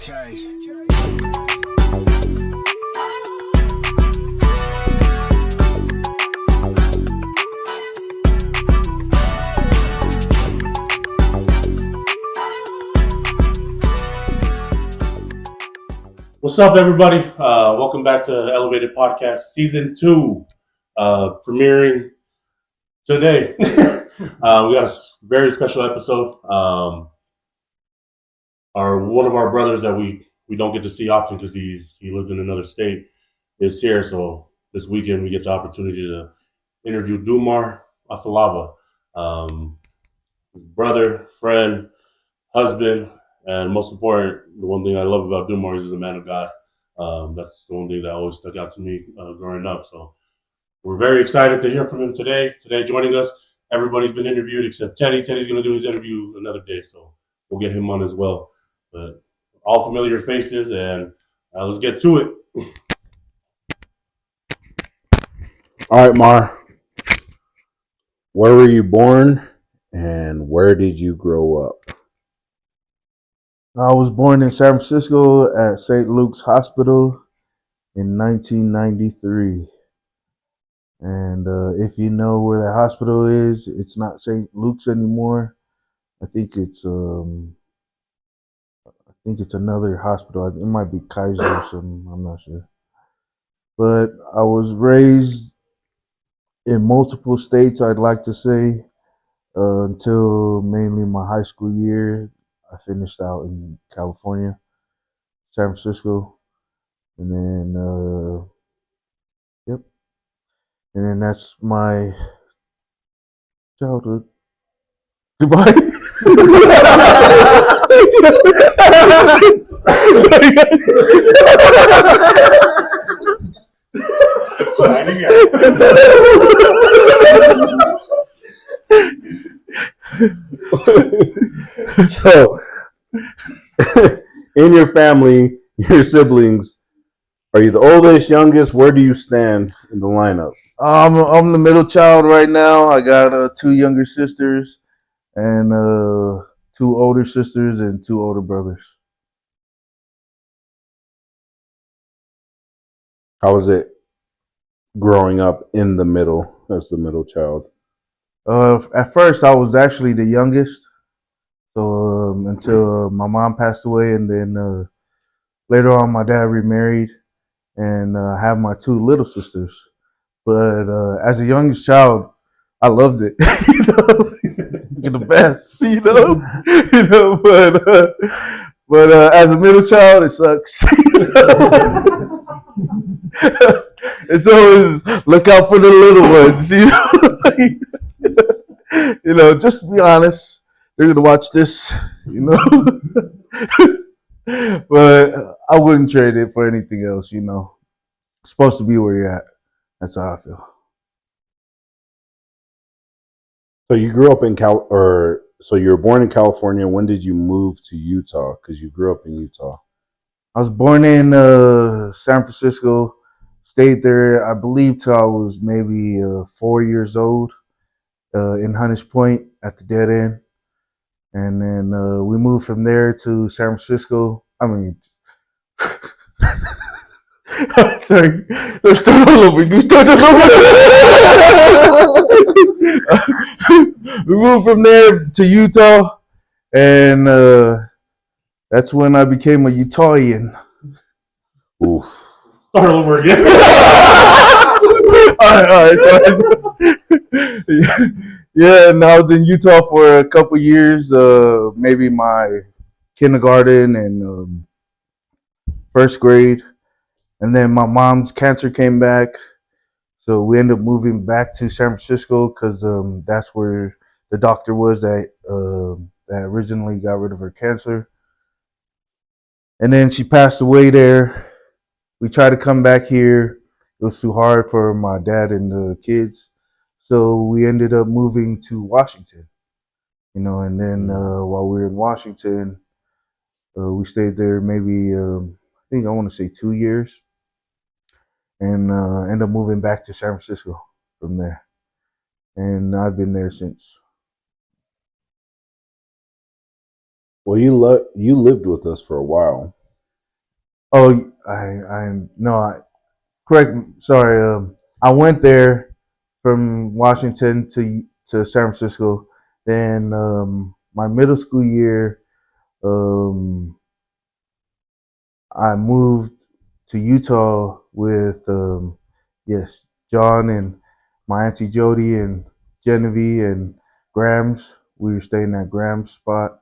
What's up, everybody? Welcome back to Elevated Podcast Season 2, premiering today. We got a very special episode. One of our brothers that we don't get to see often because he lives in another state is here. So this weekend we get the opportunity to interview Dumar Afalava, brother, friend, husband, and most important, the one thing I love about Dumar is he's a man of God. That's the one thing that always stuck out to me growing up. So we're very excited to hear from him today. Today, joining us, everybody's been interviewed except Teddy. Teddy's going to do his interview another day, so we'll get him on as well. But all familiar faces, and let's get to it. All right, Mar. Where were you born, and where did you grow up? I was born in San Francisco at St. Luke's Hospital in 1993. And if you know where that hospital is, it's not St. Luke's anymore. I think it's another hospital. It might be Kaiser or something. I'm not sure. But I was raised in multiple states, I'd like to say, until mainly my high school year. I finished out in California, San Francisco, and then and then that's my childhood. Goodbye. So, in your family, your siblings, are you the oldest, youngest? Where do you stand in the lineup? I'm the middle child right now. I got 2 younger sisters and 2 older sisters and 2 older brothers. How was it growing up in the middle as the middle child? At first, I was actually the youngest, so until my mom passed away, and then later on, my dad remarried, and I have my 2 little sisters. But as a youngest child, I loved it. You're the best, But as a middle child, it sucks. It's always look out for the little ones, just to be honest, they're gonna watch this, But I wouldn't trade it for anything else, It's supposed to be where you're at. That's how I feel. So you grew up in so you were born in California. When did you move to Utah? Because you grew up in Utah. I was born in San Francisco, stayed there, I believe, till I was maybe 4 years old in Hunters Point at the dead end. And then we moved from there to San Francisco. Sorry, let's start all over. We moved from there to Utah, and that's when I became a Utahian. Oof. Start over again. all right. Yeah, and I was in Utah for a couple years, maybe my kindergarten and first grade. And then my mom's cancer came back, so we ended up moving back to San Francisco because that's where the doctor was that originally got rid of her cancer. And then she passed away there. We tried to come back here. It was too hard for my dad and the kids, so we ended up moving to Washington. And then while we were in Washington, we stayed there maybe I think I want to say 2 years. And end up moving back to San Francisco from there. And I've been there since. Well, you lived with us for a while. Oh, I no, correct. Sorry. I went there from Washington to San Francisco. Then my middle school year, um, I moved to Utah with yes, John and my auntie Jody and Genevieve and Grams. We were staying at Grams spot,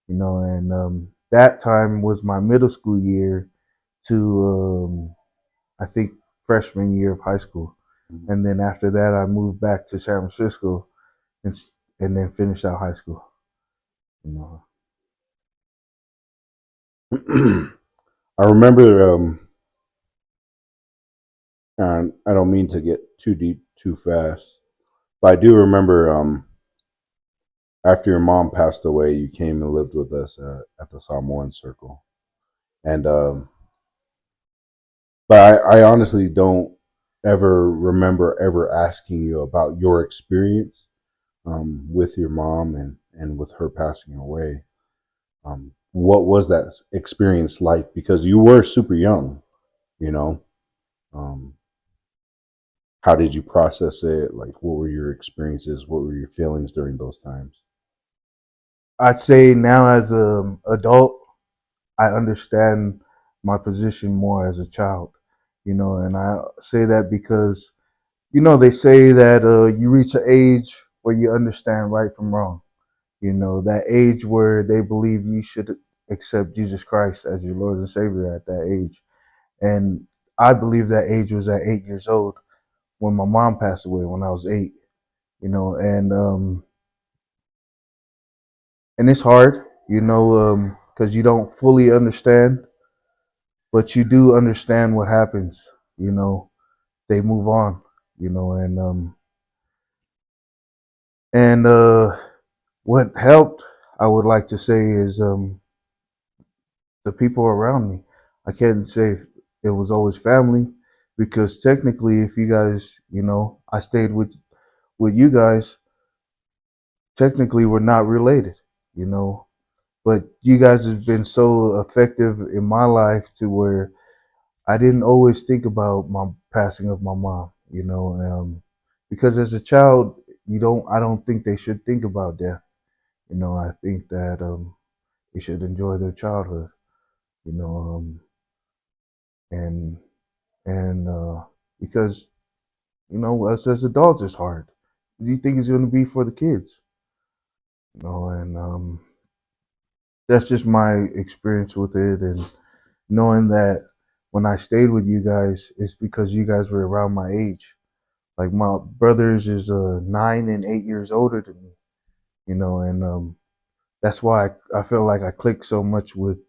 and that time was my middle school year to I think freshman year of high school, and then after that I moved back to San Francisco and and then finished out high school. You know, I remember, and I don't mean to get too deep too fast, but I do remember after your mom passed away, you came and lived with us at the Samoan Circle. And but I honestly don't ever remember ever asking you about your experience with your mom and with her passing away. What was that experience like? Because you were super young, you know. Um, how did you process it? Like, what were your experiences? What were your feelings during those times? I'd say now as an adult, I understand my position more as a child, and I say that because they say that you reach an age where you understand right from wrong. That age where they believe you should accept Jesus Christ as your Lord and Savior at that age. And I believe that age was at 8 years old when my mom passed away when I was 8. And it's hard, because you don't fully understand, but you do understand what happens. They move on, and what helped, I would like to say, is the people around me. I can't say it was always family, because technically, if you guys, I stayed with you guys. Technically, we're not related, you know. But you guys have been so effective in my life to where I didn't always think about my passing of my mom, because as a child, you don't. I don't think they should think about death. I think that they should enjoy their childhood, you know, and and because us as adults, it's hard. What do you think it's going to be for the kids? And that's just my experience with it, and knowing that when I stayed with you guys, it's because you guys were around my age. Like my brothers is 9 and 8 years older than me, and that's why I feel like I click so much with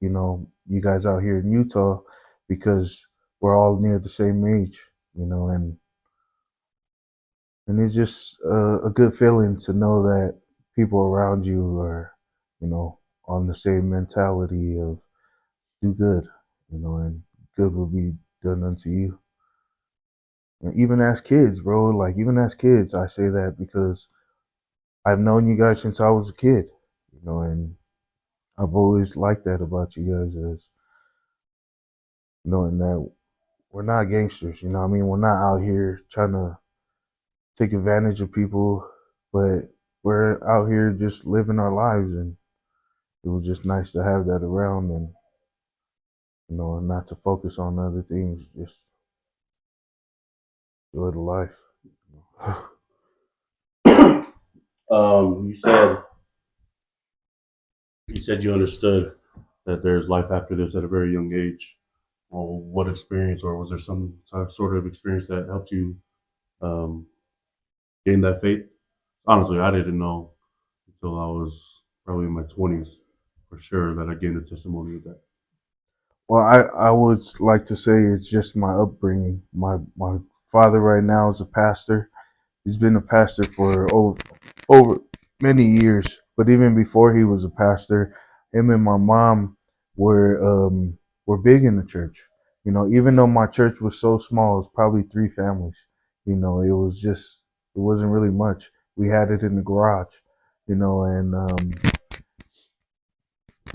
you guys out here in Utah, because we're all near the same age, and it's just a good feeling to know that people around you are, on the same mentality of do good, and good will be done unto you. And even as kids, bro, like even as kids, I say that because I've known you guys since I was a kid, and I've always liked that about you guys, is knowing that we're not gangsters, what I mean? We're not out here trying to take advantage of people, but we're out here just living our lives, and it was just nice to have that around, and and not to focus on other things, just enjoy the life. um, you said you understood that there's life after this at a very young age. Well, what experience, or was there some sort of experience that helped you um, gain that faith? Honestly, I didn't know until I was probably in my 20s for sure that I gained a testimony of that. Well, I would like to say it's just my upbringing. My father right now is a pastor. He's been a pastor for over many years. But even before he was a pastor, him and my mom were were big in the church. Even though my church was so small, it was probably three families. It was just it wasn't really much. We had it in the garage,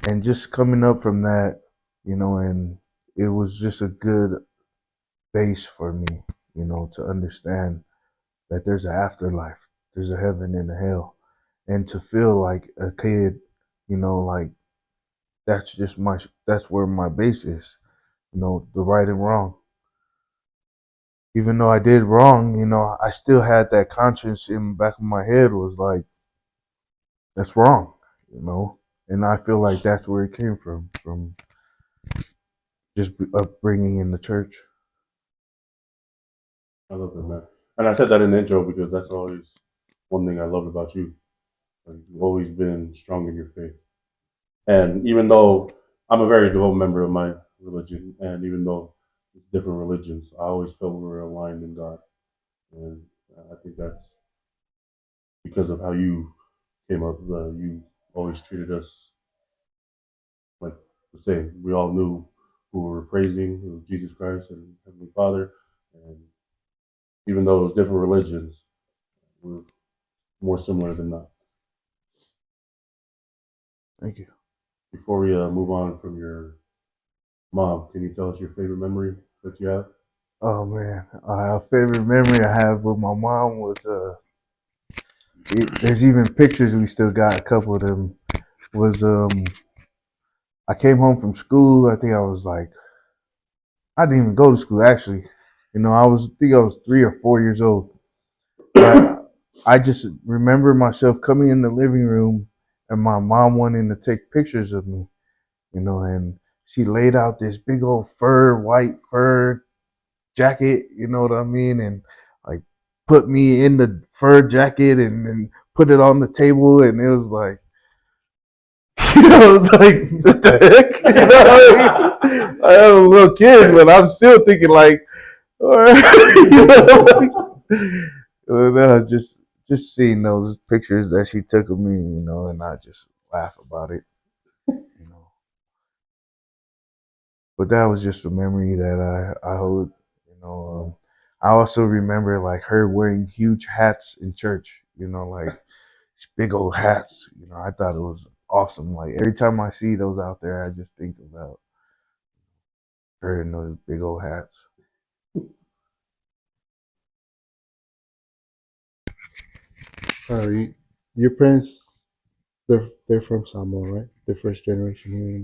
and just coming up from that, and it was just a good base for me, to understand that there's an afterlife, there's a heaven and a hell, and to feel like a kid, like that's where my base is, the right and wrong. Even though I did wrong, I still had that conscience in the back of my head was like, that's wrong, you know. And I feel like that's where it came from just upbringing in the church. I love that, man. And I said that in the intro because that's always one thing I love about you. Like, you've always been strong in your faith. And even though I'm a very devout member of my religion, and even though it's different religions, I always felt we were aligned in God. And I think that's because of how you came up. You always treated us like the same. We all knew who we were praising. It was Jesus Christ and Heavenly Father. And even though it was different religions, we're more similar than not. Thank you. Before we move on from your mom, can you tell us your favorite memory that you have? Oh man, a favorite memory I have with my mom was there's even pictures we still got. A couple of them was I came home from school. I think I was like I didn't even go to school actually. I think I was 3 or 4 years old. But I just remember myself coming in the living room and my mom wanting to take pictures of me, and she laid out this big old white fur jacket, you know what I mean? And like put me in the fur jacket and put it on the table and it was like like what the heck? I'm a little kid, but I'm still thinking like, all right, just seeing those pictures that she took of me, and I just laugh about it, you know. But that was just a memory that I hold, you know. I also remember like her wearing huge hats in church, like big old hats. I thought it was awesome. Like every time I see those out there, I just think about her in those big old hats. You, your parents, they're from Samoa, right? The first generation here in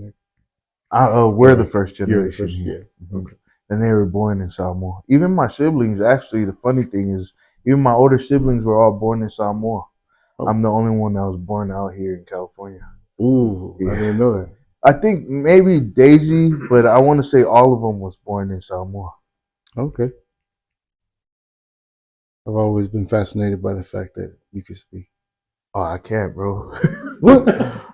America. We're the first You're the generation first, here. yeah. Mhm. Okay. And they were born in Samoa. Even my siblings, actually, the funny thing is, even my older siblings were all born in Samoa. Oh, I'm the only one that was born out here in California. ooh, I Yeah. didn't know that. I think maybe Daisy, but I want to say all of them was born in Samoa. Okay. I've always been fascinated by the fact that you can speak. Oh, I can't, bro. What?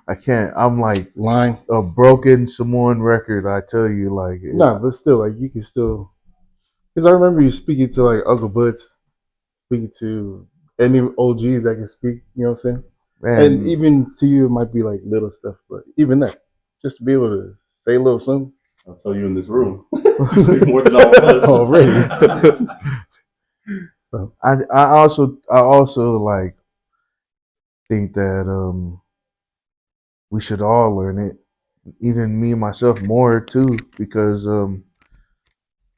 I can't. I'm like Line? a broken Samoan record. I tell you, like, No, but still, like, you can still. Because I remember you speaking to, like, Uncle Butts, speaking to any OGs that can speak, you know what I'm saying? And man, even to you, it might be, like, little stuff, but even that, just to be able to say a little something. I'll tell you in this room. You speak more than all of us. Already. I also like think that we should all learn it. Even me myself more too, because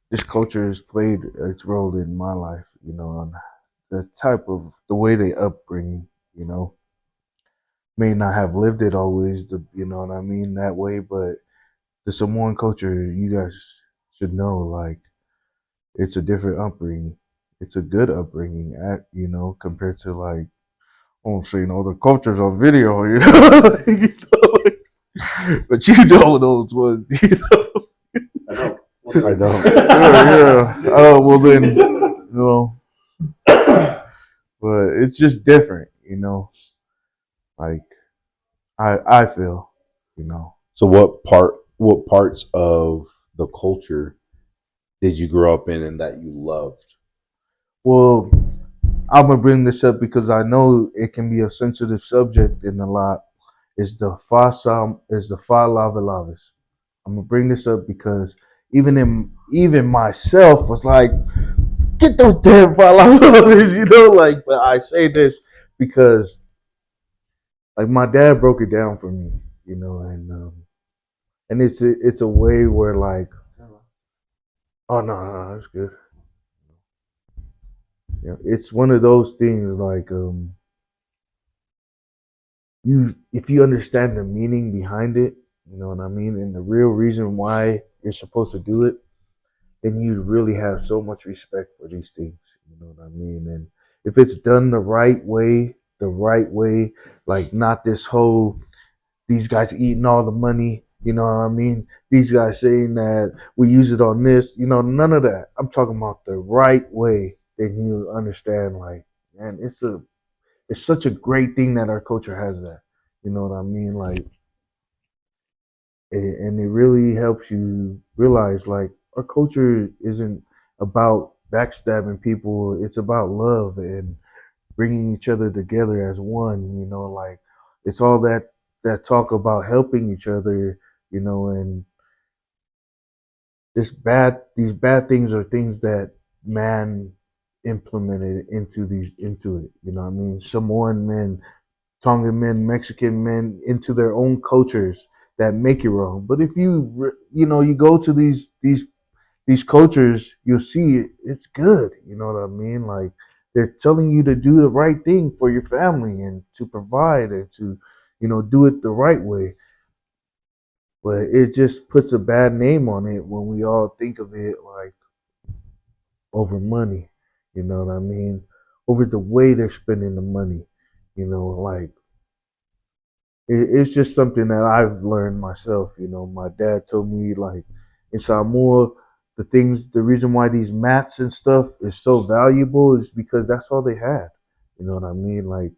this culture has played its role in my life. On the way they upbringing. May not have lived it always. You know what I mean that way, but the Samoan culture, you guys should know, like it's a different upbringing. It's a good upbringing, compared to like I'm seeing other cultures on video, but you know those ones. I don't. I don't. Yeah. Oh well, then but it's just different, Like I feel, you know. So what parts of the culture did you grow up in and that you loved? Well, I'm gonna bring this up because I know it can be a sensitive subject in a lot. Is the fa lava lavas. I'm gonna bring this up because even myself was like, get those damn fa lava lavas, like. But I say this because like my dad broke it down for me, and it's a way where like Oh no, that's good. Yeah, it's one of those things like you if you understand the meaning behind it, you know what I mean, and the real reason why you're supposed to do it, then you really have so much respect for these things. You know what I mean? And if it's done the right way, like not this whole these guys eating all the money, you know what I mean? These guys saying that we use it on this, you know, none of that. I'm talking about the right way. Then you understand, like, man, it's such a great thing that our culture has that. You know what I mean? Like, and it really helps you realize, like, our culture isn't about backstabbing people. It's about love and bringing each other together as one. You know, like it's all that talk about helping each other. You know, and these bad things are things that man implemented into it. You know what I mean? Samoan men, Tongan men, Mexican men into their own cultures that make it wrong. But if you know you go to these cultures, you'll see it's good. You know what I mean? Like they're telling you to do the right thing for your family and to provide and to do it the right way. But it just puts a bad name on it when we all think of it like over money. You know what I mean? Over the way they're spending the money. You know, like it's just something that I've learned myself. You know, my dad told me like in Samoa, the reason why these mats and stuff is so valuable is because that's all they had. You know what I mean? Like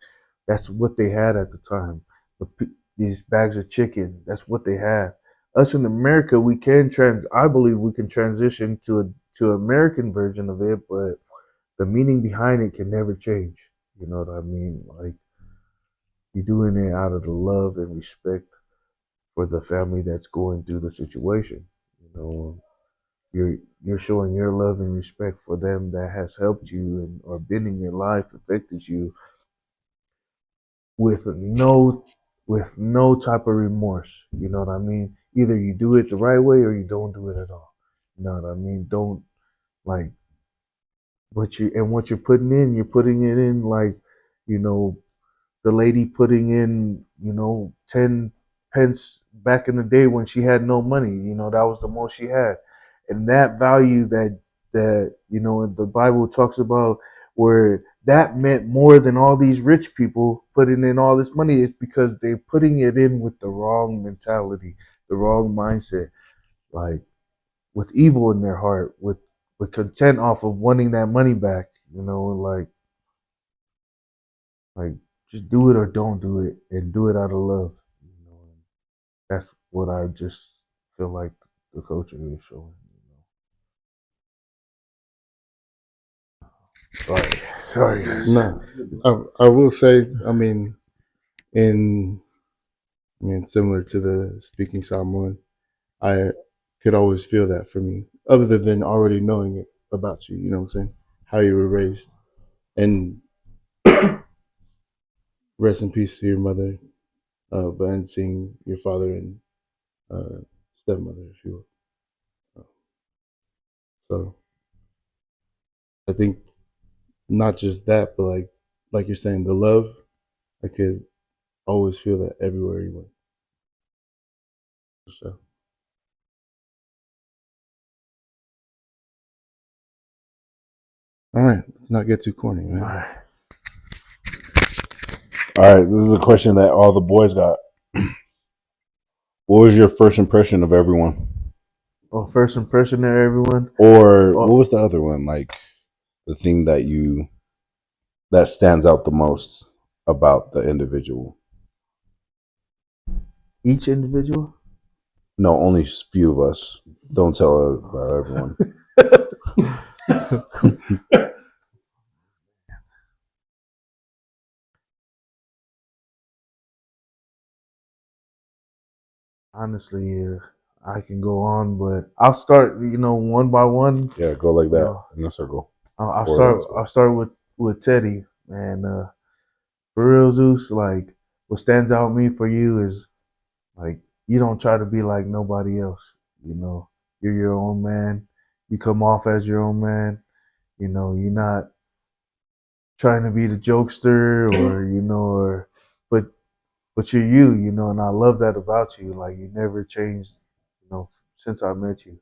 that's what they had at the time. These bags of chicken, that's what they had. Us in America, we can trans. I believe we can transition to American version of it, but the meaning behind it can never change. You know what I mean? Like you're doing it out of the love and respect for the family that's going through the situation. You know, you're showing your love and respect for them that has helped you and or been in your life, affected you with no type of remorse. You know what I mean? Either you do it the right way or you don't do it at all. You know what I mean? Don't like what you're putting it in like, you know, the lady putting in, 10 pence back in the day when she had no money. You know, that was the most she had. And that value the Bible talks about where that meant more than all these rich people putting in all this money is because they're putting it in with the wrong mentality, the wrong mindset, like with evil in their heart, with content off of wanting that money back, like just do it or don't do it, and do it out of love. And that's what I just feel like the culture is showing. Sorry, sorry guys. No, I will say, in, similar to the speaking Samoan, I could always feel that from you, other than already knowing it about you. You know what I'm saying? How you were raised, and rest in peace to your mother, but and seeing your father and stepmother, if you will. So I think not just that, but like you're saying, the love. I could always feel that everywhere you went. So all right, let's not get too corny, All man. right. All right, this is a question that all the boys got. What was your first impression of everyone? Oh, first impression there, everyone. Or what Oh, was the other one? Like the thing that stands out the most about the individual? each individual. No, only few of us. Don't tell about everyone. Honestly, I can go on, but I'll start. One by one. Yeah, go like You that know, in a circle. I'll Or like start. this way. I'll start with Teddy, and for real, Zeus. Like, what stands out me for you is like you don't try to be like nobody else. You know, you're your own man. you come off as your own man. You're not trying to be the jokester or but you're you, and I love that about you. Like you never changed, since I met you,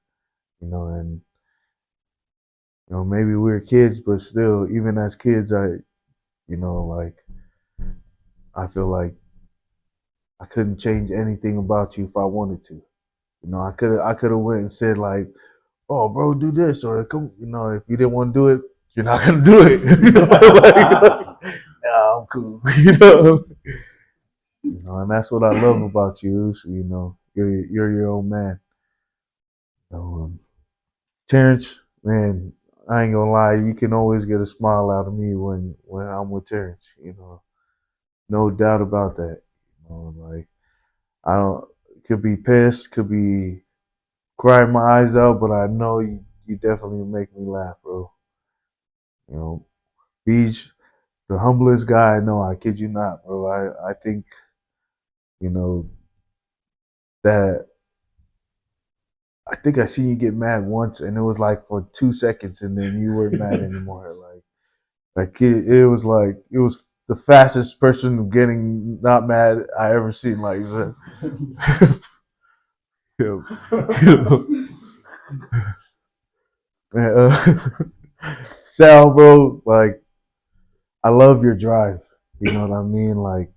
and maybe we were kids, but still, even as kids, like I feel like I couldn't change anything about you if I wanted to. I could have went and said like, "Oh, bro, do this," or come, if you didn't want to do it, you're not gonna do it. Nah, I'm cool. And that's what I love about you. So, you're your own man. Terrence, man, I ain't gonna lie, you can always get a smile out of me when I'm with Terrence. No doubt about that. Like I don't could be pissed, could be crying my eyes out, but I know you definitely make me laugh, bro. You know, Beach, the humblest guy I know. I kid you not, bro. I think you know that I seen you get mad once, and it was like for 2 seconds, and then you weren't mad anymore. It was like it was the fastest person getting not mad I ever seen. Like, you know, man, Sal, bro. Like, I love your drive. You know what I mean? Like,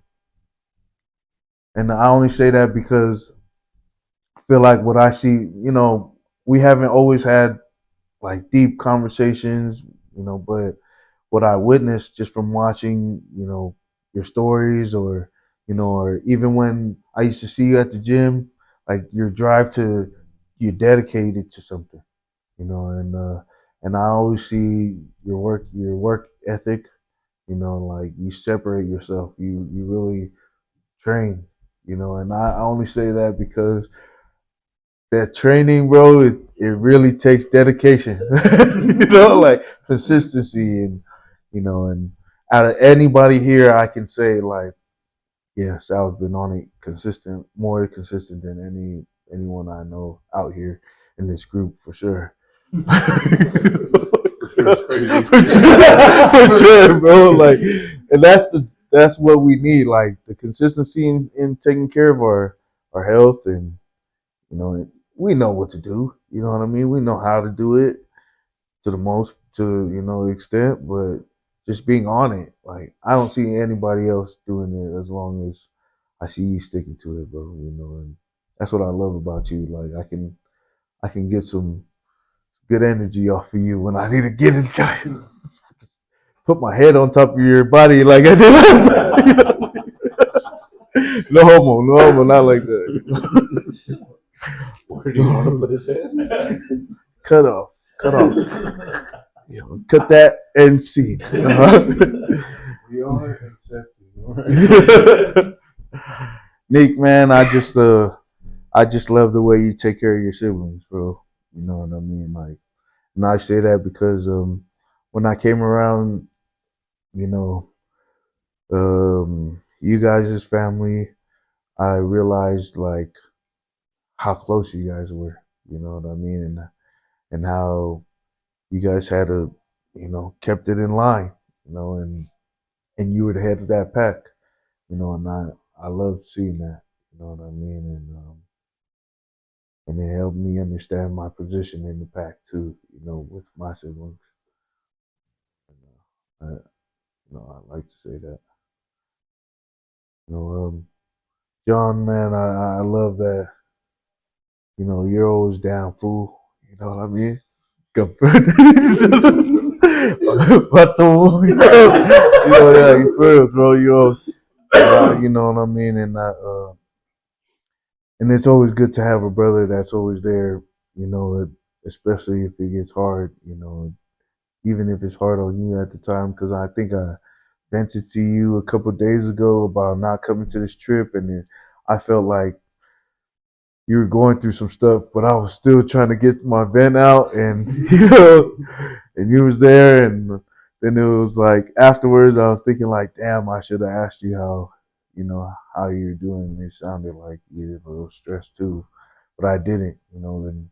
and I only say that because I feel like what I see. We haven't always had like deep conversations. But what I witnessed just from watching, your stories or even when I used to see you at the gym, like your drive to you're dedicated to something, and I always see your work ethic, like you separate yourself, you really train, and I only say that because that training, bro, it really takes dedication, like consistency and out of anybody here, I can say like, yeah, Sal's been on it more consistent than anyone I know out here in this group for sure. That's crazy. For sure, bro. Like, and that's what we need, like the consistency in taking care of our health and we know what to do. You know what I mean? We know how to do it to extent, but just being on it. Like I don't see anybody else doing it as long as I see you sticking to it, bro. And that's what I love about you. Like I can get some good energy off of you when I need to get it. Put my head on top of your body like I did last time. No homo, no homo, not like that. Where do you want to put his head? Cut off. Cut that and see. We are accepting. Nick, man, I just love the way you take care of your siblings, bro. You know what I mean? Like, and I say that because when I came around, you know, you guys' family, I realized like how close you guys were. You know what I mean? And how you guys had kept it in line. And you were the head of that pack. And I love seeing that. You know what I mean? And it helped me understand my position in the pack too. With my siblings. And, I like to say that. You know, John, man, I love that. You're always down, fool. You know what I mean? Good. But yeah, you feel, bro. You know what I mean, and it's always good to have a brother that's always there. Especially if it gets hard. Even if it's hard on you at the time, because I think I vented to you a couple of days ago about not coming to this trip, and then I felt like you were going through some stuff, but I was still trying to get my vent out, and and you was there, and then it was like afterwards, I was thinking like, damn, I should have asked you how you're doing. It sounded like you're a little stressed too, but I didn't, and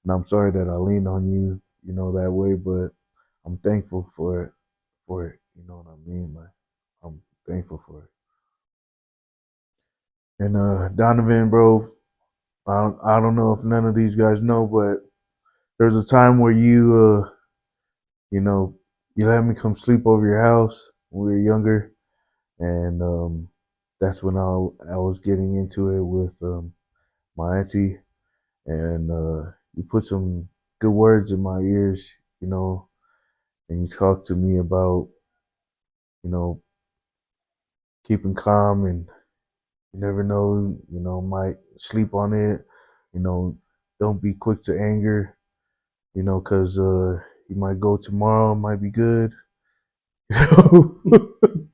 and I'm sorry that I leaned on you, you know, that way, but I'm thankful for it. You know what I mean? Like, I'm thankful for it. And Donovan, bro, I don't know if none of these guys know, but there's a time where you know, you let me come sleep over your house when we were younger, and that's when I was getting into it with my auntie, and you put some good words in my ears, you know, and you talked to me about, you know, keeping calm, and you never know, you know, might sleep on it, you know, don't be quick to anger, you know, because you might go tomorrow, might be good, you know,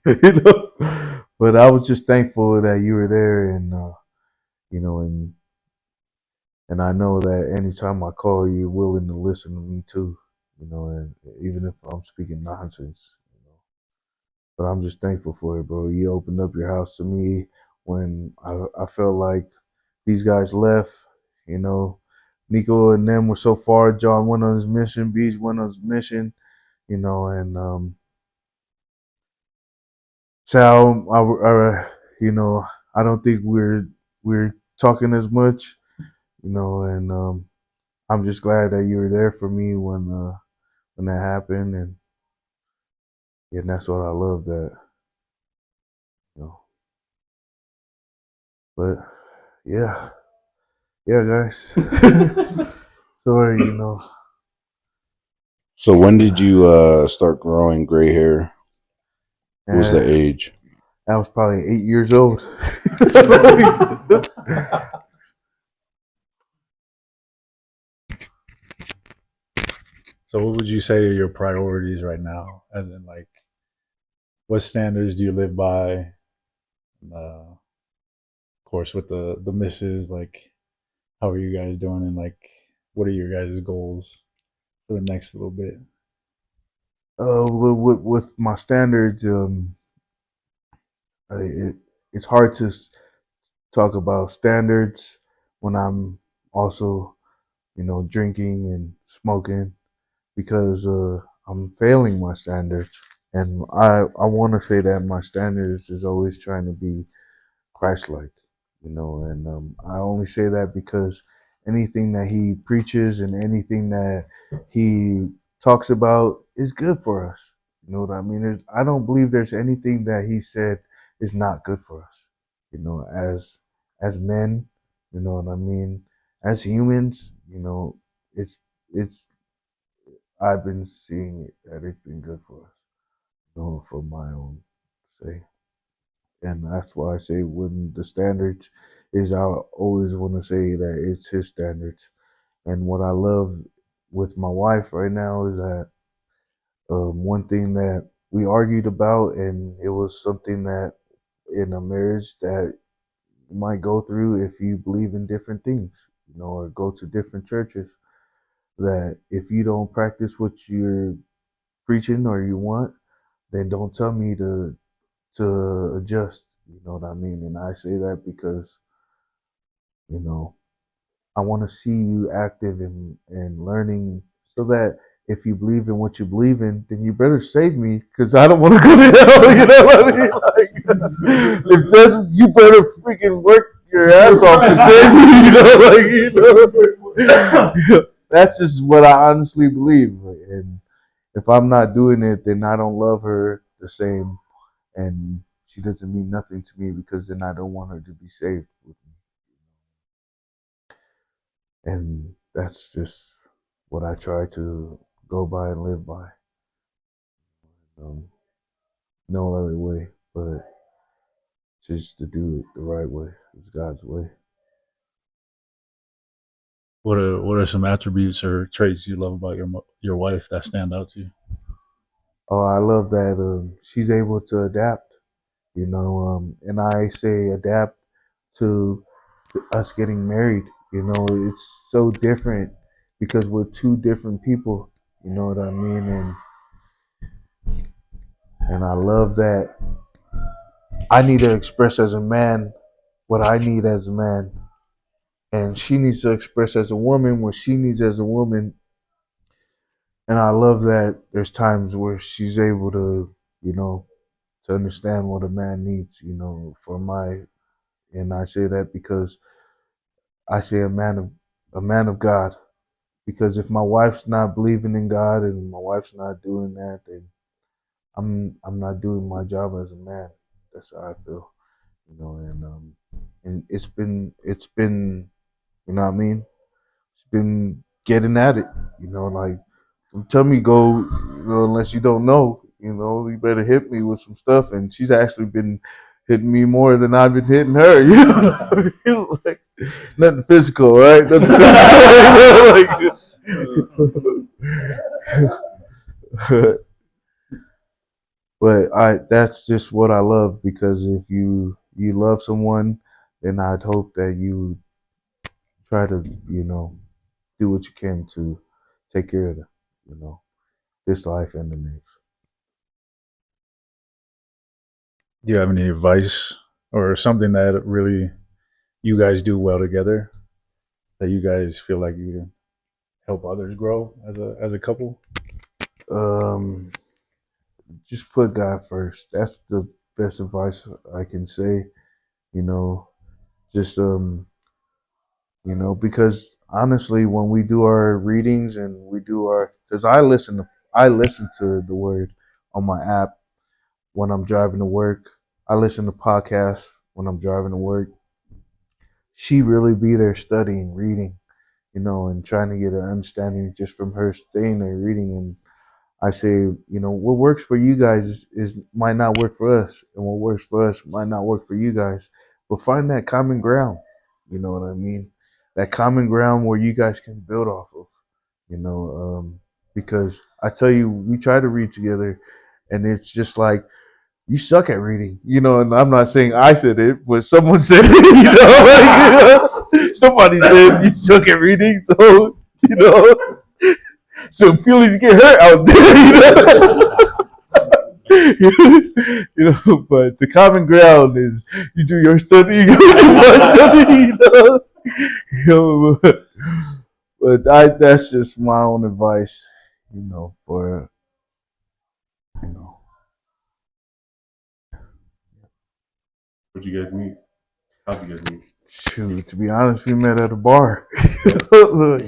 you know. But I was just thankful that you were there, and you know, and I know that anytime I call you, you're willing to listen to me too, you know, and even if I'm speaking nonsense, you know. But I'm just thankful for it, bro. You opened up your house to me when I felt like these guys left, you know. Nico and them were so far. John went on his mission. Beach went on his mission, you know, and Sal, you know, I don't think we're talking as much, you know, and I'm just glad that you were there for me when that happened, and yeah, and that's what I love that, you know. But yeah, yeah, guys. Sorry, you know. So when did you start growing gray hair? What was the And age? I was probably 8 years old. So, what would you say are your priorities right now? As in, like, what standards do you live by? Of course, with the misses, like, how are you guys doing? And like, what are your guys' goals for the next little bit? With my standards, it, it's hard to talk about standards when I'm also, you know, drinking and smoking because I'm failing my standards. And I want to say that my standards is always trying to be Christ-like, you know. And I only say that because anything that he preaches and anything that he talks about is good for us. You know what I mean? I don't believe there's anything that he said is not good for us. You know, as men, you know what I mean. As humans, you know, it's I've been seeing it that it's been good for us. You know, for my own sake. And that's why I say when the standards is, I always want to say that it's his standards. And what I love with my wife right now is that one thing that we argued about, and it was something that in a marriage that you might go through if you believe in different things, you know, or go to different churches. That if you don't practice what you're preaching or you want, then don't tell me to adjust. You know what I mean? And I say that because, you know, I want to see you active and learning so that if you believe in what you believe in, then you better save me because I don't want to go to hell. You know what I mean? Like, if that's, you better freaking work your ass off to save me. You know, that's just what I honestly believe. And if I'm not doing it, then I don't love her the same, and she doesn't mean nothing to me because then I don't want her to be saved with me. And that's just what I try to go by and live by. Um, no other way, but just to do it the right way. It's God's way. What are some attributes or traits you love about your wife that stand out to you? Oh, I love that she's able to adapt, you know, and I say adapt to us getting married. You know, it's so different because we're two different people. You know what I mean? And I love that I need to express as a man what I need as a man, and she needs to express as a woman what she needs as a woman. And I love that there's times where she's able to, you know, to understand what a man needs, you know, and I say that because I say a man of God. Because if my wife's not believing in God and my wife's not doing that, then I'm not doing my job as a man. That's how I feel, you know. And it's been you know what I mean. It's been getting at it, you know. Like don't tell me go, you know, unless you don't know, you know. You better hit me with some stuff, and she's actually been hitting me more than I've been hitting her. You know, like nothing physical, right? Nothing physical, like, but I that's just what I love because if you love someone, then I'd hope that you try to, you know, do what you can to take care of them, you know, this life and the next. Do you have any advice or something that really you guys do well together that you guys feel like you can help others grow as a couple? Um, just put God first. That's the best advice I can say. You know, just you know, because honestly, when we do our readings and we do our, because I listen to the word on my app when I'm driving to work. I listen to podcasts when I'm driving to work. She really be there studying, reading, you know, and trying to get an understanding just from her staying there reading. And I say, you know, what works for you guys is might not work for us, and what works for us might not work for you guys. But find that common ground. You know what I mean? That common ground where you guys can build off of. You know, because I tell you, we try to read together, and it's just like you suck at reading. You know, and I'm not saying I said it, but someone said it. Somebody said you suck at reading, so you know. So feelings get hurt out there, you know. But the common ground is you do your study, you do my study, you know. But that's just my own advice, you know, for you know. Where'd you guys meet? How'd you guys meet? Shoot, to be honest, we met at a bar. Yes. Look,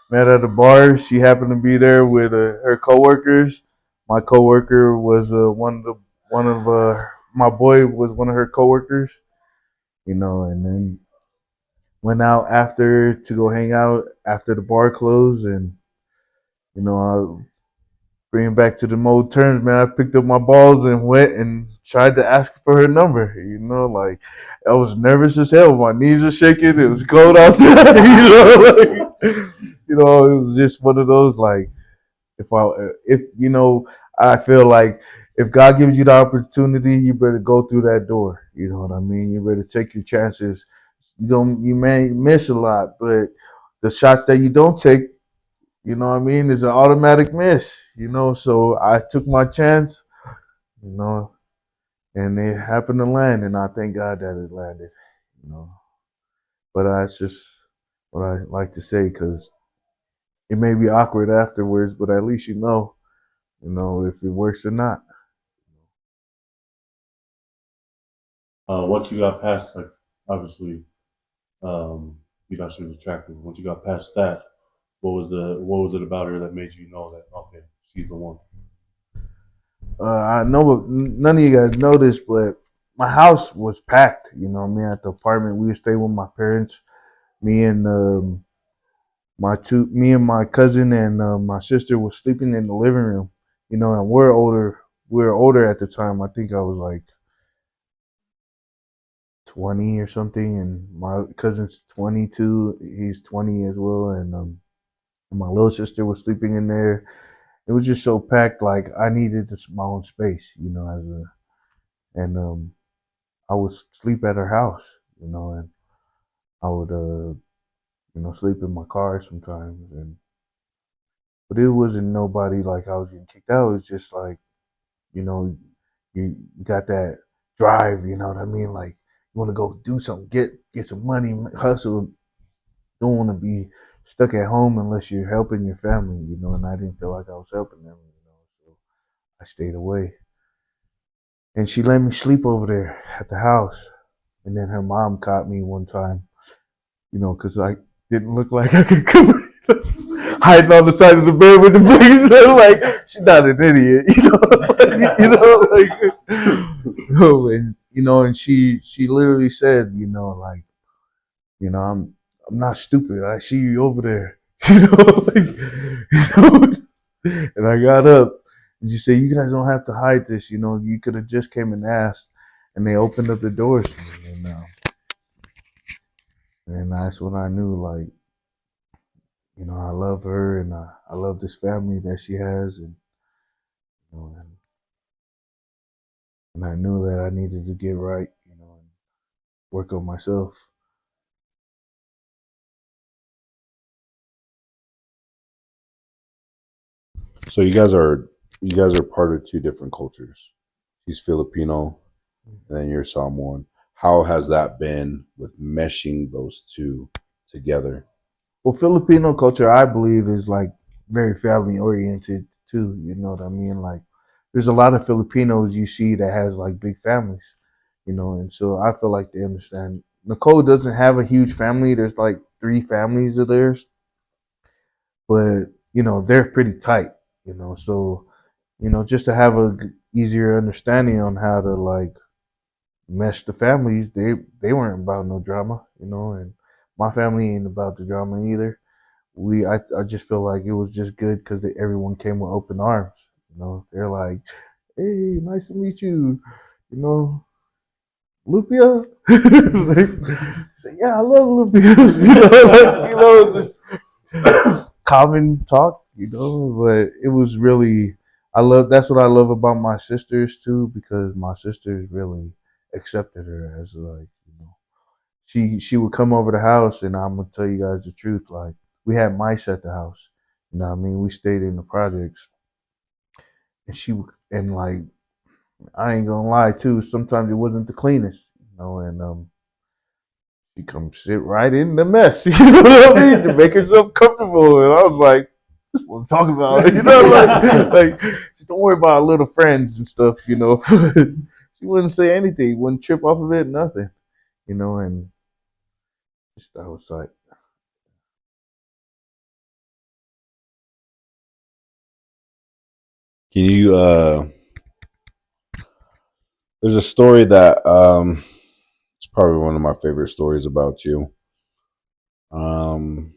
met at a bar. She happened to be there with her coworkers. My coworker was one of my boy was one of her coworkers. You know, and then went out after to go hang out after the bar closed, and you know, I bring it back to the old terms, man. I picked up my balls and went and tried to ask for her number. You know, like I was nervous as hell. My knees were shaking. It was cold outside. You know, it was just one of those like if you know, I feel like if God gives you the opportunity, you better go through that door. You know what I mean? You better take your chances. You may miss a lot, but the shots that you don't take, you know what I mean, is an automatic miss. You know, so I took my chance. You know, and it happened to land, and I thank God that it landed. You know, but that's just what I like to say because it may be awkward afterwards, but at least you know, if it works or not. Once you got past, like, obviously, you thought she was attractive. Once you got past that, what was it about her that made you know that okay, she's the one? I know none of you guys know this, but my house was packed. You know, me at the apartment. We would stay with my parents. Me and me and my cousin and my sister was sleeping in the living room. You know, and we're older. We were older at the time. I think I was like 20 or something, and my cousin's 22. He's 20 as well, and my little sister was sleeping in there. It was just so packed. Like I needed my own space. You know, and I would sleep at her house. You know, and I would you know, sleep in my car sometimes, and but it wasn't nobody like I was getting kicked out. It was just like, you know, you got that drive, you know what I mean? Like you want to go do something, get some money, hustle. don't want to be stuck at home unless you're helping your family, you know. And I didn't feel like I was helping them, you know, so I stayed away. And she let me sleep over there at the house. And then her mom caught me one time, you know, because I didn't look like I could cover hiding on the side of the bed with the blanket. Like, she's not an idiot, you know, and you know, and she literally said, you know, like, you know, I'm not stupid. I see you over there, you know, like, you know. And I got up and she said, "You guys don't have to hide this. You know, you could have just came and asked." And they opened up the doors for me, and that's when I knew, like, you know, I love her and I love this family that she has, and you know, and I knew that I needed to get right, you know, and work on myself. So you guys are part of two different cultures. She's Filipino, and then you're Samoan. How has that been with meshing those two together? Well, Filipino culture, I believe, is like very family oriented too. You know what I mean? Like, there's a lot of Filipinos you see that has like big families, you know, and so I feel like they understand. Nicole doesn't have a huge family. There's like three families of theirs, but you know they're pretty tight. You know, so you know just to have a easier understanding on how to like mesh the families, they weren't about no drama. You know, and my family ain't about the drama either. I just feel like it was just good because everyone came with open arms. You know, they're like, "Hey, nice to meet you." You know, Lupia. Like, say, yeah, I love Lupia. You know, just common talk. You know, but it was really, I love. That's what I love about my sisters too, because my sisters really accepted her as like, you know, she would come over the house, and I'm gonna tell you guys the truth. Like, we had mice at the house. You know what I mean? We stayed in the projects, and and like, I ain't gonna lie too. Sometimes it wasn't the cleanest, you know, and she come sit right in the mess. You know what I mean? To make herself comfortable, and I was like, "This is what I'm talking about." You know, like just don't worry about little friends and stuff. You know, she wouldn't say anything, wouldn't trip off of it, nothing. You know, and just I was like, Can you there's a story that it's probably one of my favorite stories about you. Um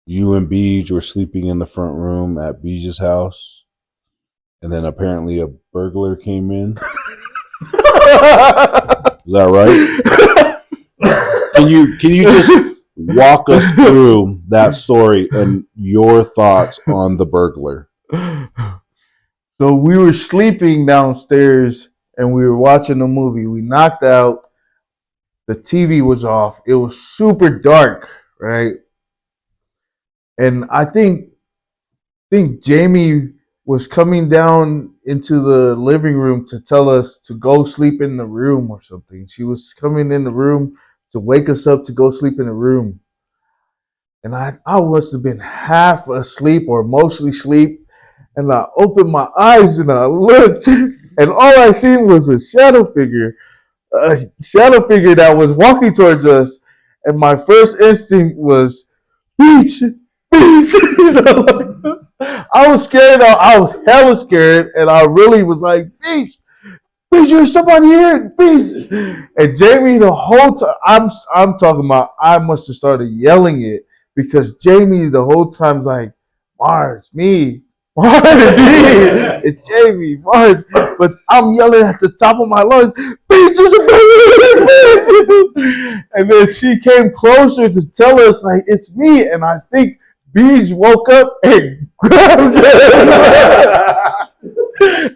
you and Beej were sleeping in the front room at Beej's house, and then apparently a burglar came in. Is that right? Can you just walk us through that story and your thoughts on the burglar? So we were sleeping downstairs and we were watching a movie. We knocked out. The TV was off. It was super dark, right? And I think Jamie was coming down into the living room to tell us to go sleep in the room or something. She was coming in the room to wake us up to go sleep in the room. And I must have been half asleep or mostly asleep. And I opened my eyes and I looked, and all I seen was a shadow figure that was walking towards us. And my first instinct was, "Beach, beach." You know, I was scared. I was hella scared, and I really was like, "Beach, beach, there's somebody here, beach." And Jamie, the whole time, I'm talking about, I must have started yelling it because Jamie, the whole time's like, "Mars, me, Mars, me, it's Jamie, Mars." But I'm yelling at the top of my lungs, "Beach, there's a beach." And then she came closer to tell us, like, "It's me." And I think Beach woke up and grabbed her.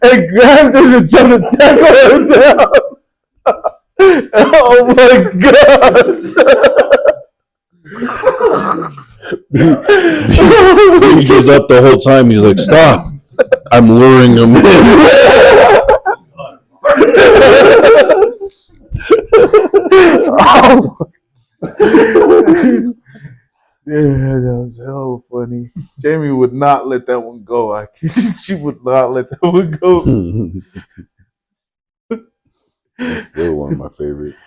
And grabbed her to try to tackle her down. Oh my Beej was up the whole time. He's like, "Stop! I'm luring him in." gosh. Oh, That was hell funny. Jamie would not let that one go. She would not let that one go. That's still one of my favorites.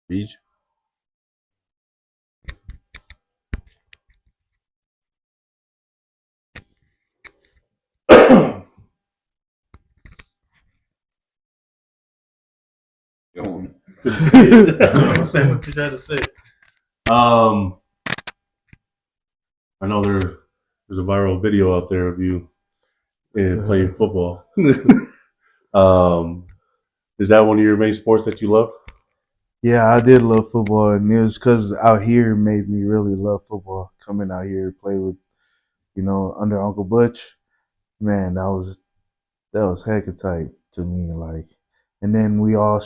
Beach. Say what you trying to say. I know there's a viral video out there of you playing football. Is that one of your main sports that you love? Yeah, I did love football, and it was because out here made me really love football. Coming out here to play with, under Uncle Butch, man, that was hecka tight to me. Like, and then we all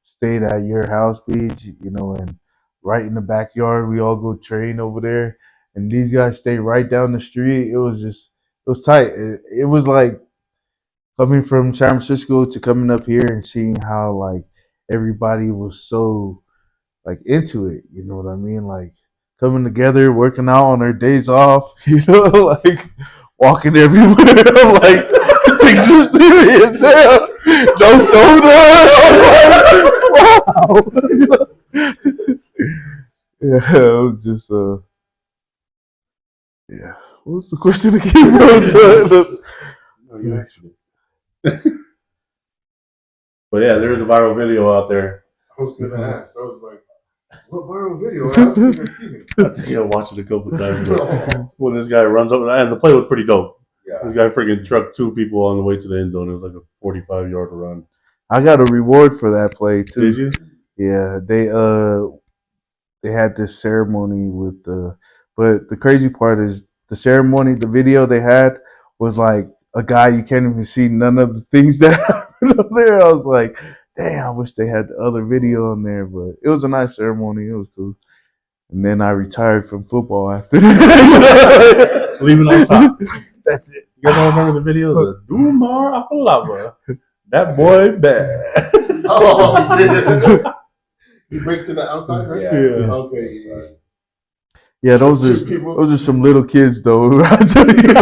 stayed at your house, beach, and right in the backyard, we all go train over there. And these guys stay right down the street. It was tight. It was like coming from San Francisco to coming up here and seeing how like everybody was so like into it. You know what I mean? Like coming together, working out on their days off. Like walking everywhere. I'm like, take you serious, damn. No soda. I'm like, wow. Yeah, it was just yeah. What's the question again, bro? No, you answered it. But yeah, there is a viral video out there. I was gonna ask. I was like, what viral video? I don't think I've seen it. I think I watched it a couple of times. But when this guy runs up, and the play was pretty dope. Yeah. This guy freaking trucked two people on the way to the end zone. It was like a 45-yard run. I got a reward for that play too. Did you? Yeah, they had this ceremony with but the crazy part is the ceremony, the video they had was like a guy you can't even see none of the things that happened up there. I was like, damn, I wish they had the other video on there, but it was a nice ceremony. It was cool. And then I retired from football after that. Leave it on top. That's it. You guys all remember the video? The Dumar Afalava. That boy bad. Oh, yeah. You break to the outside, right? Yeah. Okay. Sorry. Yeah, those are some little kids though. I tell you,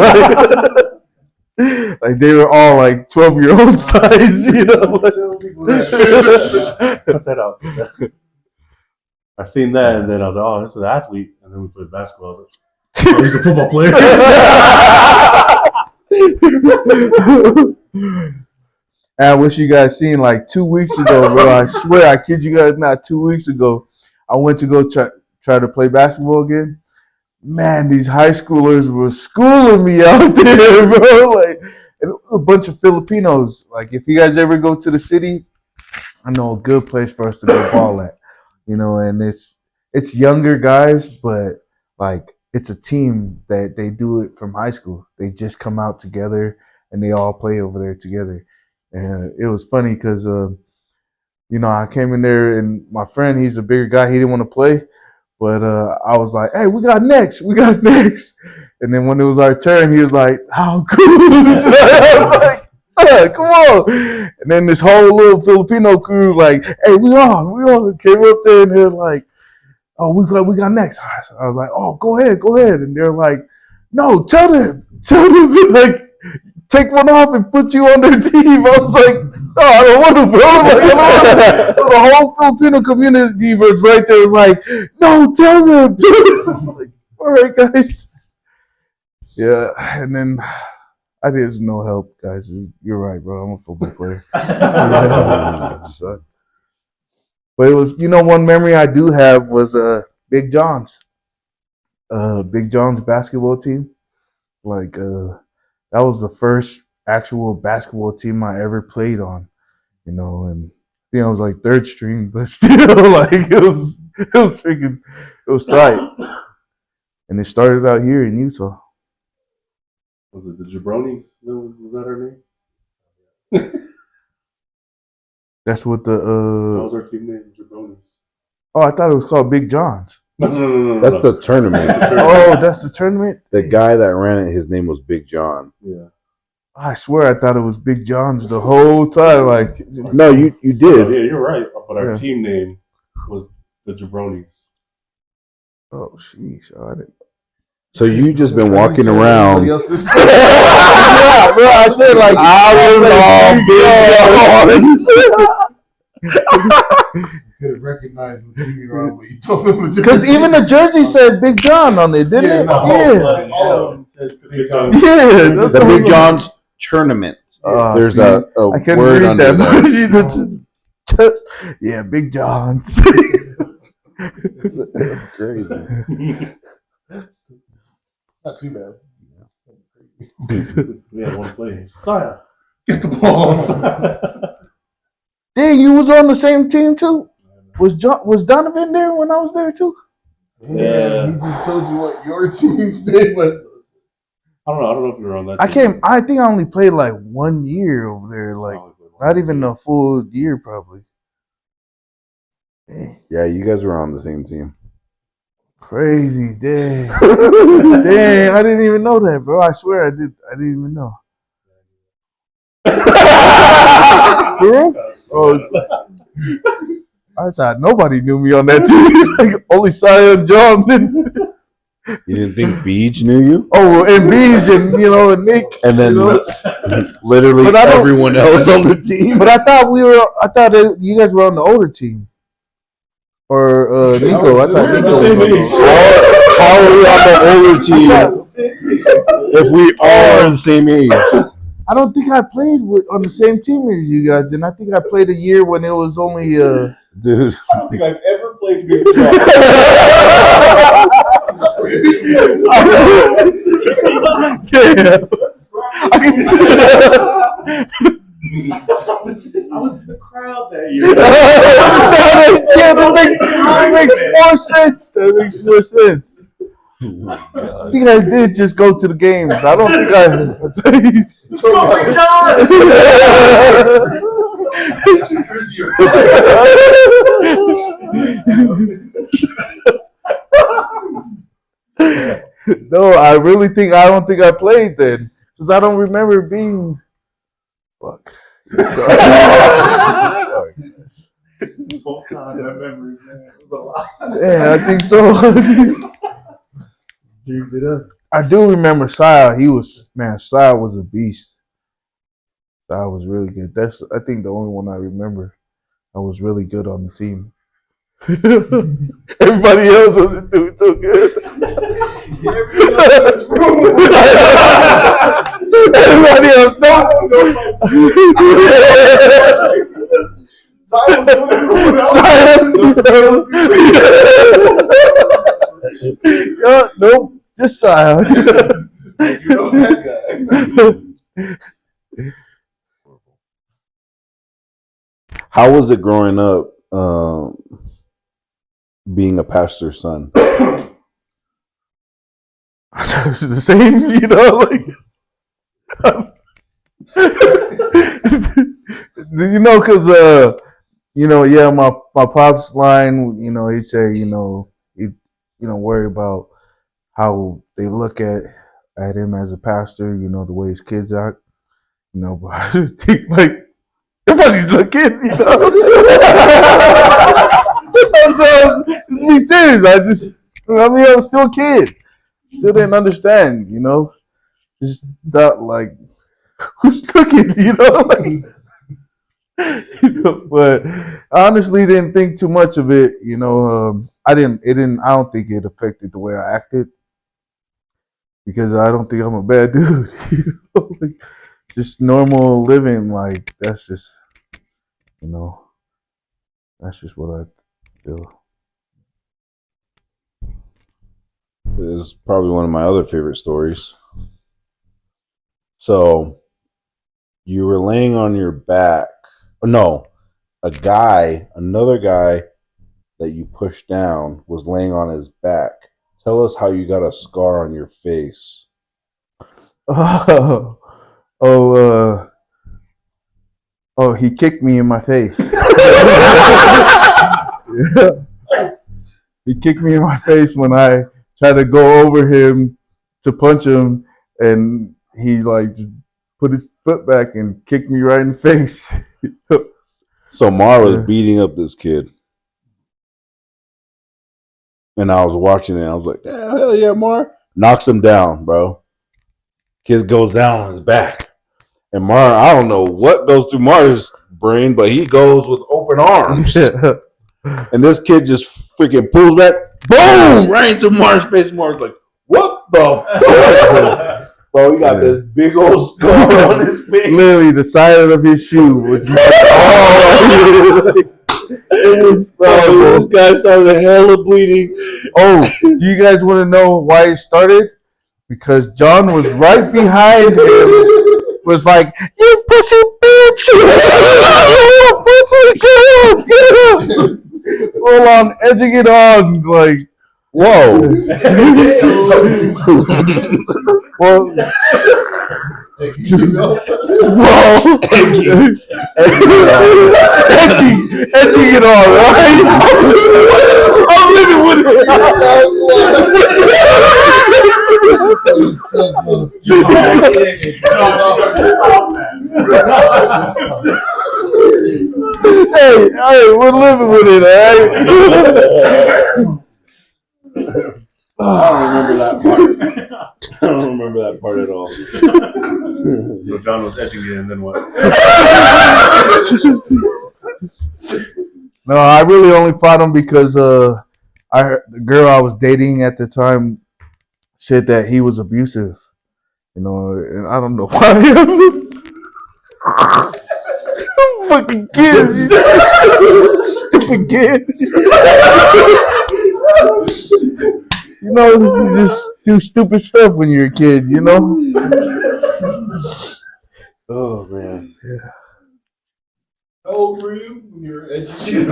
like they were all like 12-year-old size, Tell people that. Cut that out. I seen that and then I was like, oh, this is an athlete. And then we played basketball. I was like, oh, he's a football player. I wish you guys seen like 2 weeks ago, bro. I swear, I kid you guys not. 2 weeks ago, I went to go try to play basketball again. Man, these high schoolers were schooling me out there, bro. Like a bunch of Filipinos. Like if you guys ever go to the city, I know a good place for us to go ball at. And it's younger guys, but like it's a team that they do it from high school. They just come out together and they all play over there together. And it was funny because I came in there and my friend, he's a bigger guy, he didn't want to play, but I was like, "Hey, we got next." And then when it was our turn, he was like, "How cool!" I was like, come on. And then this whole little Filipino crew, like, "Hey, we on," came up there and they're like, "Oh, we got next." I was like, "Oh, go ahead." And they're like, "No, tell them, like, take one off and put you on their team." I was like, "No, I don't want to, bro." Like, I don't want to. The whole Filipino community was right there, was like, "No, tell them." I was like, "All right, guys." Yeah, and then I did no help, guys. You're right, bro. I'm a football player. That sucked. But it was, one memory I do have was Big John's, Big John's basketball team. Like that was the first actual basketball team I ever played on. And I was like third string, but still, like it was tight. And it started out here in Utah. Was it the Jabronis? Was that her name? That's what That was our team name, Jabronis. I thought it was called Big John's. No. That's the tournament. Oh, that's the tournament. The guy that ran it, his name was Big John. Yeah. I swear, I thought it was Big John's the whole time. Like, No, you did. Yeah, you're right. But our Yeah. team name was the Jabronis. oh, sheesh, I didn't. So you just been walking around. Yeah, bro. I said like I was all Big John. Could have recognized the TV around what you told him. because even the jersey said Big John on it, didn't it? All of them said Big John. Yeah. That's The what Big was- John's tournament. There's see, a I couldn't word read under that. that. Yeah, Big John's. That's crazy. Not too bad. We had one play. Saya, get the balls. Dang, you was on the same team too. Was Donovan there when I was there too? Yeah. He just told you what your team's name was. I don't know if you were on that. I think I only played like 1 year over there. Like not even a full year, probably. Dang, Yeah, you guys were on the same team. crazy, dang, dang! I didn't even know that, bro. I swear I did. I didn't even know. For real? Oh, I thought nobody knew me on that team. Like, only Saya and John. You didn't think Beach knew you? Oh, and Beach and and Nick. And then you know? literally But I don't- everyone else on the team. But I thought that you guys were on the older team. Or Nico. I thought Nico was on the How are we on the older team if we are the same age? I don't think I played on the same team as you guys, and I think I played a year when it was only Dude. I don't think I've ever played Big John. I was in the crowd that year. That makes more sense. That makes more sense. I think I did just go to the games. I don't think I played. No, I don't think I played then. Because I don't remember being fuck. This whole time, that memory, man, it was a lot. Yeah, I think so. I do remember Saya. Saya was a beast. Saya was really good. That's I think the only one I remember. I was really good on the team. Everybody else wasn't doing so good. Everybody else don't. Saya was doing everyone else. Nope, just Saya. You know that guy. How was it growing up being a pastor's son? It's the same, because yeah, my pop's line, he'd say, he'd worry about how they look at him as a pastor, the way his kids act, but I just think like everybody's looking, Be serious, I'm still a kid. Still didn't understand, just thought like, who's looking, but I honestly didn't think too much of it, I don't think it affected the way I acted because I don't think I'm a bad dude, like, just normal living, like that's just what I feel. Is probably one of my other favorite stories. So you were laying on your back. No, another guy that you pushed down was laying on his back. Tell us how you got a scar on your face. He kicked me in my face. He kicked me in my face when I tried to go over him to punch him, and he like just put his foot back and kicked me right in the face. So Mar was Yeah. beating up this kid, and I was watching it. I was like, yeah, hell yeah, Mar. Knocks him down, bro. Kid goes down on his back. And Mar, I don't know what goes through Mar's brain, but he goes with open arms. And this kid just freaking pulls back, boom, right into Mar's face. Mar's like, what the fuck? Bro, he got this big old scar on his face. Literally the side of his shoe was it was Bro, this guy started hella bleeding. Oh, do you guys want to know why it started? Because John was right behind him, was like, "You pussy bitch! You pussy, get up! Full on edging it on, like, Whoa. well, whoa, edging it on, right? I'm living with it. So close. Hey, we're living with it, all right? I don't remember that part. I don't remember that part at all. So John was edging it, and then what? No, I really only fought him because the girl I was dating at the time said that he was abusive. You know, and I don't know why. Fucking kid, stupid kid. You know, you just do stupid stuff when you're a kid. You know. Oh, man. How old were you when you were educated?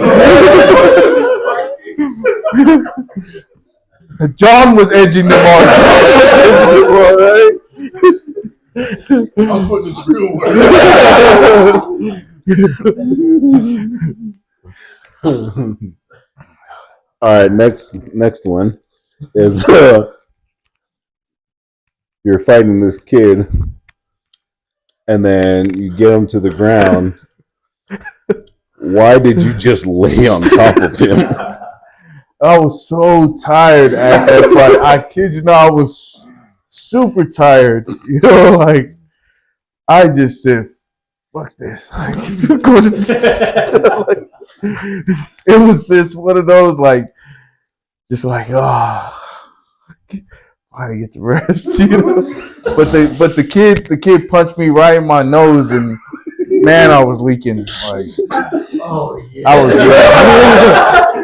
John was edging them on. Right? I was putting this real work. All right, next one is you're fighting this kid, and then you get him to the ground. Why did you just lay on top of him? I was so tired at that fight. I kid you not, I was super tired. You know, like I just said, "Fuck this!" Like, go to like, it was just one of those like, just like, finally get to rest. You know, but the kid punched me right in my nose, and man, I was leaking. Like, Oh, yeah. I was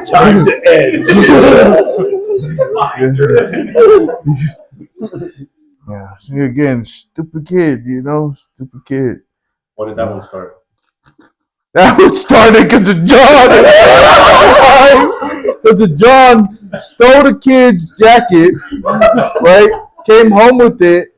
Time to edge. yeah. See again, stupid kid. You know, stupid kid. When did that one start? That was started because of John. Because of John stole the kid's jacket, right? Came home with it,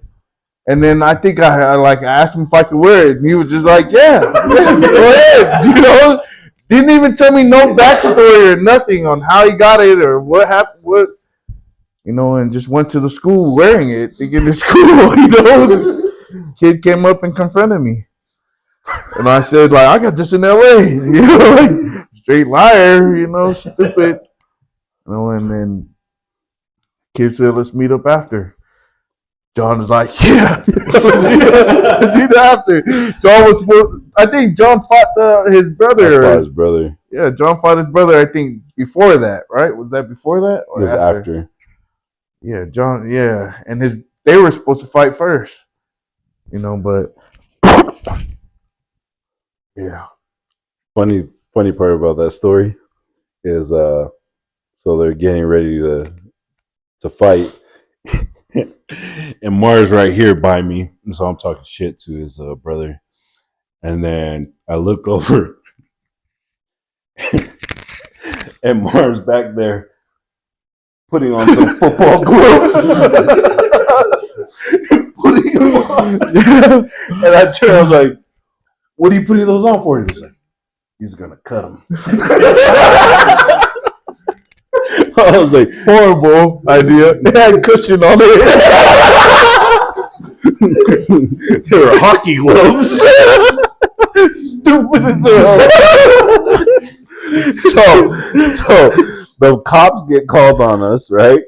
and then I think I asked him if I could wear it, and he was just like, "Yeah, go ahead." You know, didn't even tell me no backstory or nothing on how he got it or what happened. What, you know, and just went to the school wearing it, thinking it's cool. You know, the kid came up and confronted me. And I said, like, I got this in LA, you know, like, straight liar, you know, stupid. You know, and then kid said, let's meet up after. John was like, yeah, let's meet after. John was supposed, I think John fought his brother. I fought his brother. Yeah, John fought his brother, I think, before that, right? Was that before that? It was after. Yeah, John, yeah. And they were supposed to fight first, you know, but yeah. Funny part about that story is so they're getting ready to fight. And Mars right here by me, and so I'm talking shit to his brother. And then I look over and Mars back there putting on some football gloves. Putting them on. And I turned, I was like, what are you putting those on for? He was like, he's gonna cut them. I was like, Horrible idea. It had cushion on it. they were hockey gloves. Stupid as hell. So the cops get called on us, right?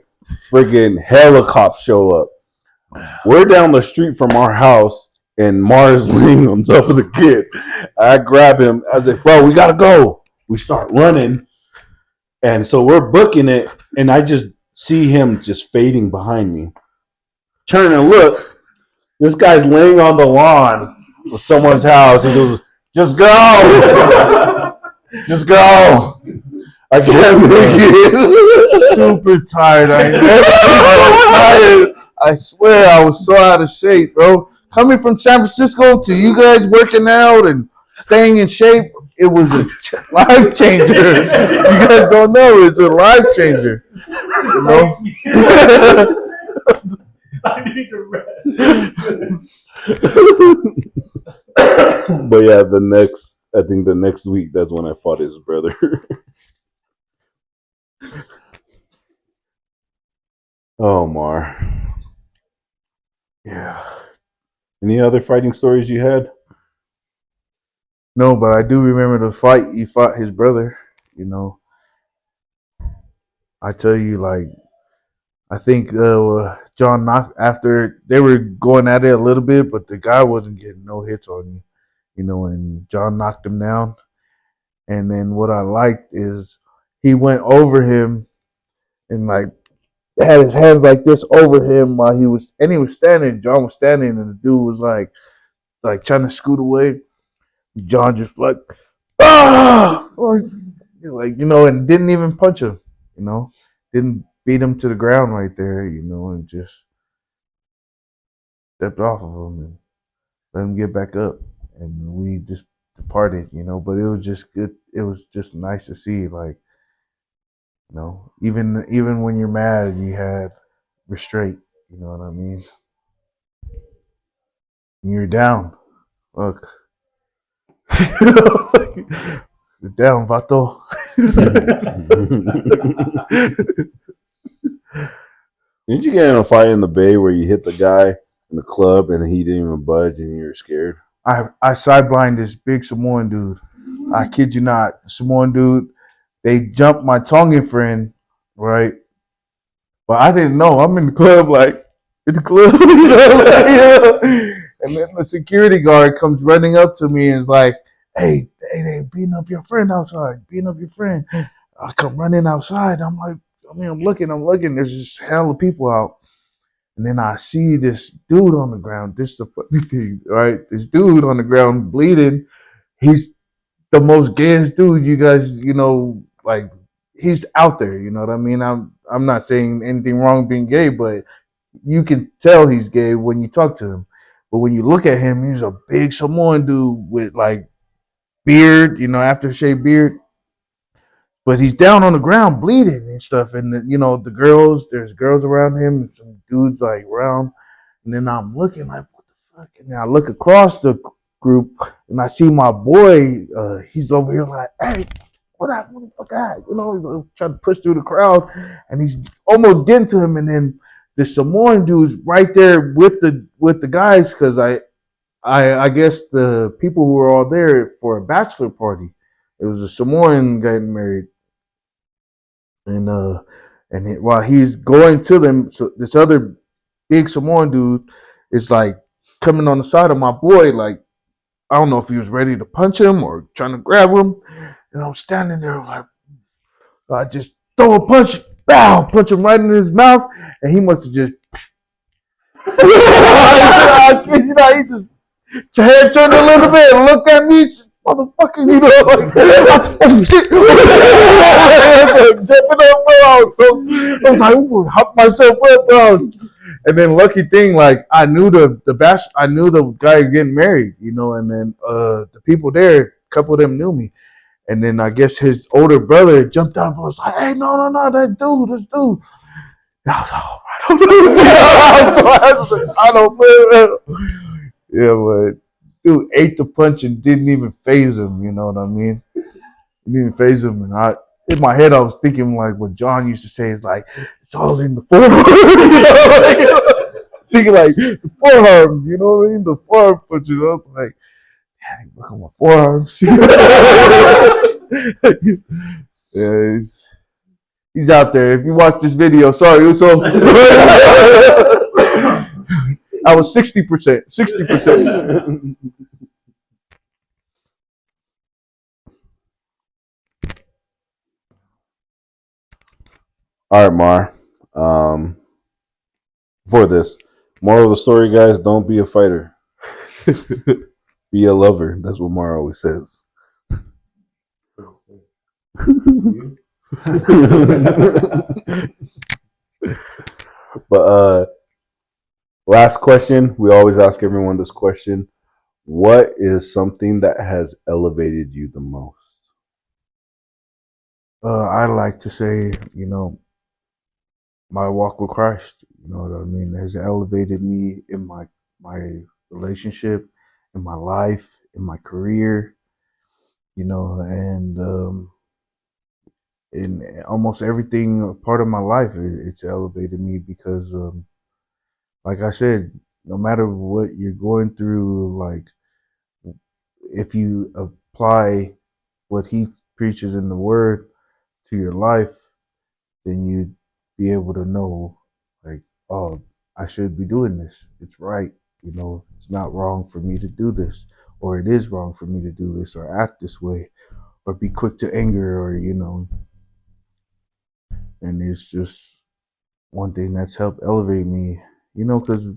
Friggin' hella cops show up. We're down the street from our house, and Mars laying on top of the kid. I grab him. I was like, bro, we gotta go. We start running. And so we're booking it, and I just see him just fading behind me. Turn and look. This guy's laying on the lawn of someone's house. He goes, just go. Just go. I can't make it. Super tired. I ain't never been so tired. I swear I was so out of shape, bro. Coming from San Francisco to you guys working out and staying in shape, it was a life changer. You guys don't know, it's a life changer. You know? I need to rest. But yeah, I think the next week, that's when I fought his brother. Oh, Mar. Yeah. Any other fighting stories you had? No, but I do remember the fight he fought his brother. You know, I tell you, like, I think John knocked after they were going at it a little bit, but the guy wasn't getting no hits on you. You know, and John knocked him down. And then what I liked is he went over him and like had his hands like this over him while he was standing. John was standing, and the dude was like trying to scoot away. John just like like and didn't even punch him. You know, didn't beat him to the ground right there. You know, and just stepped off of him and let him get back up, and we just departed. You know, but it was just good. It was just nice to see, like, even when you're mad, you had restraint. You know what I mean? And you're down. Look, you're down, Vato. Didn't you get in a fight in the Bay where you hit the guy in the club and he didn't even budge and you were scared? I sidelined this big Samoan dude. I kid you not, the Samoan dude. They jumped my Tongan friend, right? But I didn't know. I'm in the club, like in the club, and then the security guard comes running up to me and is like, "Hey, they beating up your friend outside. Beating up your friend." I come running outside. I'm like, I'm looking. There's just hell of people out. And then I see this dude on the ground. This is the funny thing, right? This dude on the ground bleeding. He's the most gayest dude you guys, like he's out there, you know what I mean? I'm not saying anything wrong being gay, but you can tell he's gay when you talk to him. But when you look at him, he's a big Samoan dude with like beard, aftershave beard. But he's down on the ground bleeding and stuff. And there's girls around him and some dudes like around. And then I'm looking like, what the fuck? And then I look across the group and I see my boy. He's over here like, hey, what the fuck at? Trying to push through the crowd, and he's almost getting to him. And then the Samoan dude's right there with the guys, because I guess the people who were all there for a bachelor party. It was a Samoan getting married, and while he's going to them, so this other big Samoan dude is like coming on the side of my boy, like I don't know if he was ready to punch him or trying to grab him. And I'm standing there like I just throw a punch, bow, punch him right in his mouth, and he must have just. He just head turned a little bit and looked at me, motherfucker, like, oh shit, jumping up, bro. So I was like, hop myself up, bro. And then lucky thing, like I knew I knew the guy getting married, and then the people there, a couple of them knew me. And then I guess his older brother jumped out and was like, hey, no, this dude. And I was like, I don't play. Yeah, but dude ate the punch and didn't even phase him, you know what I mean? It didn't phase him, and in my head, I was thinking like what John used to say is like, it's all in the forearm. Thinking like the forearm, you know what I mean? The forearm punches up like, dang, look at my forearms. Yeah, he's out there. If you watch this video, sorry, Uso. I was 60%. 60%. All right, Mar. For this, moral of the story, guys: don't be a fighter. Be a lover. That's what Mar always says. But last question. We always ask everyone this question: what is something that has elevated you the most? I like to say, my walk with Christ. You know what I mean? Has elevated me in my relationship, in my life, in my career. And in almost everything part of my life, it's elevated me because, like I said, no matter what you're going through, like if you apply what He preaches in the Word to your life, then you'd be able to know, like, oh, I should be doing this. It's right. It's not wrong for me to do this, or it is wrong for me to do this, or act this way, or be quick to anger, or, and it's just one thing that's helped elevate me, because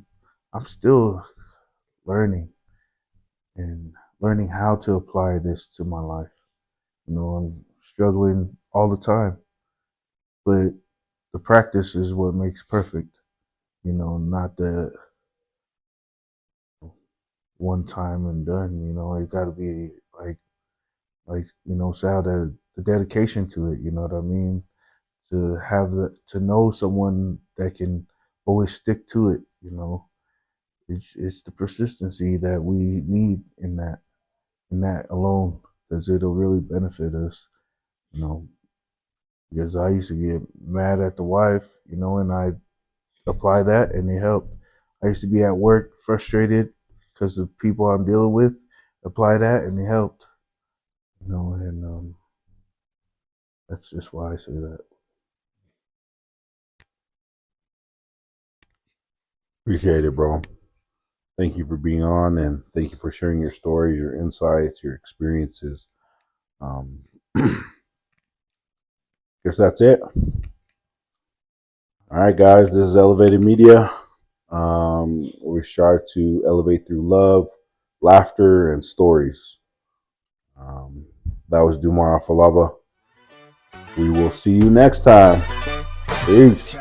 I'm still learning and learning how to apply this to my life. I'm struggling all the time, but the practice is what makes perfect. Not the one time and done. It got to be Sal, the dedication to it. You know what I mean? To know someone that can always stick to it. It's the persistency that we need in that alone, because it'll really benefit us. You know, because I used to get mad at the wife, and I apply that and it helped. I used to be at work frustrated because of people I'm dealing with. Apply that and it helped. And that's just why I say that. Appreciate it, bro. Thank you for being on, and thank you for sharing your stories, your insights, your experiences. Um, guess that's it. All right, guys, this is Elevated Media. We strive to elevate through love, laughter, and stories. That was Dumar Afalava. We will see you next time. Peace.